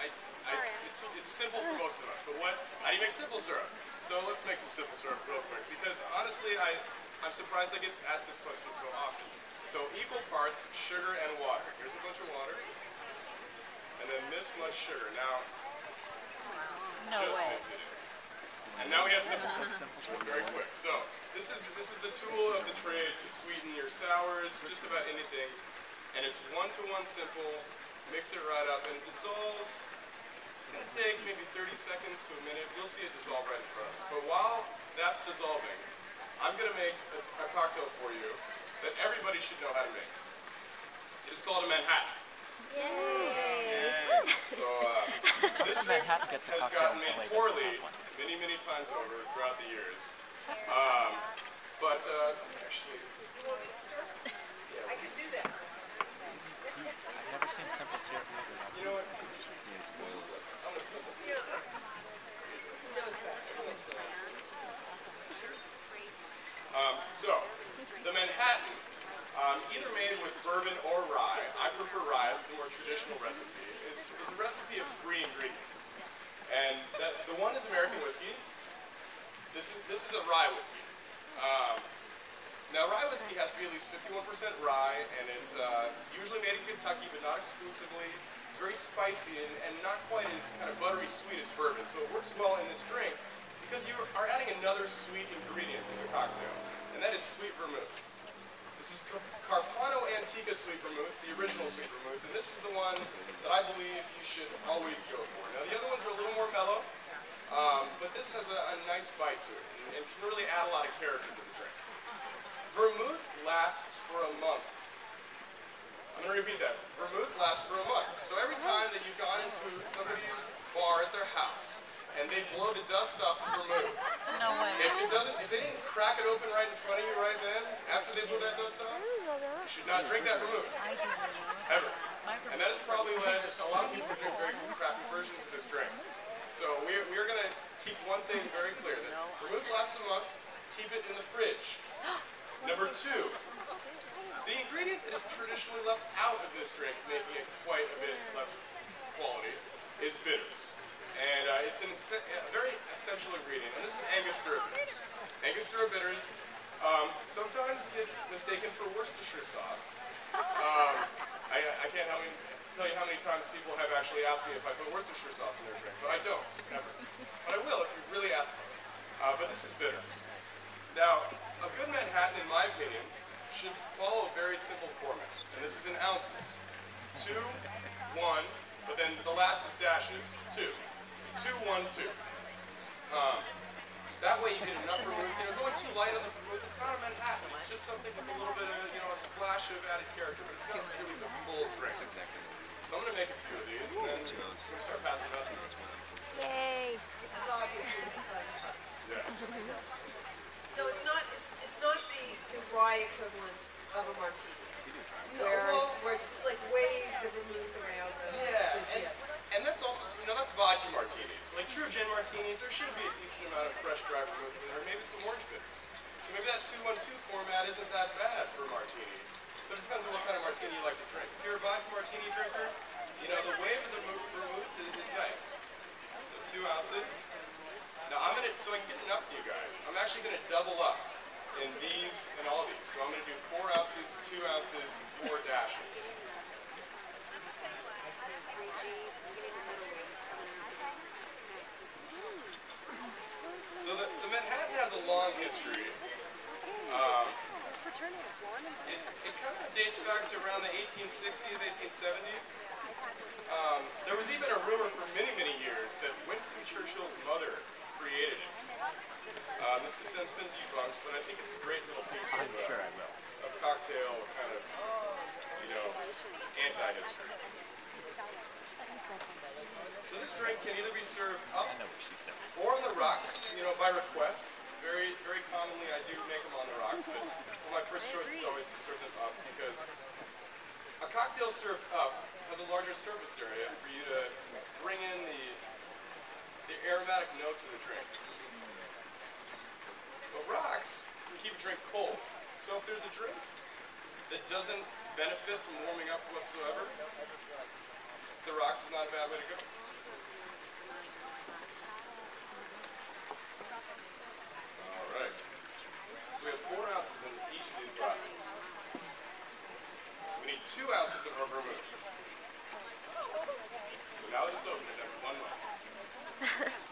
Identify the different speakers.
Speaker 1: it's simple for most of us, but how do you make simple syrup? So let's make some simple syrup real quick, because honestly, I'm surprised I get asked this question so often. So equal parts sugar and water. Here's a bunch of water, and then this much sugar. Now,
Speaker 2: no way.
Speaker 1: Mix it in. And now we have simple syrup. Very quick. So this is the tool of the trade to sweeten your sours, just about anything, and it's one-to-one simple. Mix it right up, and it dissolves. It's going to take maybe 30 seconds to a minute. You'll see it dissolve right in front of us. But while that's dissolving, I'm going to make a cocktail for you that everybody should know how to make. It is called a Manhattan.
Speaker 2: Yay!
Speaker 1: So this drink has gotten made poorly many, many times over throughout the years. But actually,
Speaker 3: I can do that.
Speaker 4: I've never seen simple syrup either.
Speaker 1: You know what? So, the Manhattan, either made with bourbon or rye, I prefer rye, it's the more traditional recipe, is a recipe of 3 ingredients. And the one is American whiskey. This is a rye whiskey. Now, rye whiskey has to be at least 51% rye, and it's usually made in Kentucky, but not exclusively. It's very spicy and not quite as kind of buttery sweet as bourbon, so it works well in this drink because you are adding another sweet ingredient to the cocktail, and that is sweet vermouth. This is Carpano Antica sweet vermouth, the original sweet vermouth, and this is the one that I believe you should always go for. Now, the other ones are a little more mellow, but this has a nice bite to it and can really add a lot of character to the drink. Vermouth lasts for a month. I'm going to repeat that. Vermouth lasts for a month. So every time that you've gone into somebody's bar at their house and they blow the dust off the vermouth,
Speaker 2: No way.
Speaker 1: if they didn't crack it open right in front of you right then, after they blew that dust off, you should not drink that vermouth.
Speaker 2: I do.
Speaker 1: Ever. And that has probably led a lot of people to drink very crappy versions of this drink. So we are going to keep one thing very clear, that vermouth lasts a month, keep it in the fridge. Number 2, the ingredient that is traditionally left out of this drink, making it quite a bit less quality, is bitters. And it's a very essential ingredient, and this is Angostura bitters. Angostura bitters sometimes gets mistaken for Worcestershire sauce. I can't tell you how many times people have actually asked me if I put Worcestershire sauce in their drink, but I don't, ever. But I will if you really ask me. But this is bitters. Now, a good Manhattan, in my opinion, should follow a very simple format, and this is in ounces. 2, 1, but then the last is dashes, 2. 2, 1, 2. That way you get enough vermouth. Going too light on the vermouth, it's not a Manhattan. It's just something with a little bit of, a splash of added character, but it's not really the full drink. So I'm going to make a few of these, and then we're going to start passing out to notes.
Speaker 2: Yay!
Speaker 3: It's obviously fun.
Speaker 1: Yeah.
Speaker 3: So it's not the rye equivalent of a martini, where it's just like wave the vermouth around the
Speaker 1: and that's also, that's vodka martinis. Like true gin martinis, there should be a decent amount of fresh dry vermouth in there, maybe some orange bitters. So maybe that 2-1-2 format isn't that bad for a martini. But it depends on what kind of martini you like to drink. If you're a vodka martini drinker, the wave of the vermouth is nice. So 2 ounces. Now so I can get enough to you guys, I'm actually going to double up in these and all these. So I'm going to do 4 ounces, 2 ounces, 4 dashes. So the Manhattan has a long history. It kind of dates back to around the 1860s, 1870s. There was even a rumor for many, many years that Winston Churchill's mother created it. This has since been debunked, but I think it's a great little piece of cocktail kind of, anti-history. So this drink can either be served up or on the rocks, by request. Very, very commonly I do make them on the rocks, but my first choice is always to serve them up because a cocktail served up has a larger surface area for you to bring in the aromatic notes of the drink. But rocks can keep a drink cold. So if there's a drink that doesn't benefit from warming up whatsoever, the rocks is not a bad way to go. All right. So we have 4 ounces in each of these glasses. So we need 2 ounces of our vermouth. So now that it's open, it has 1 mug.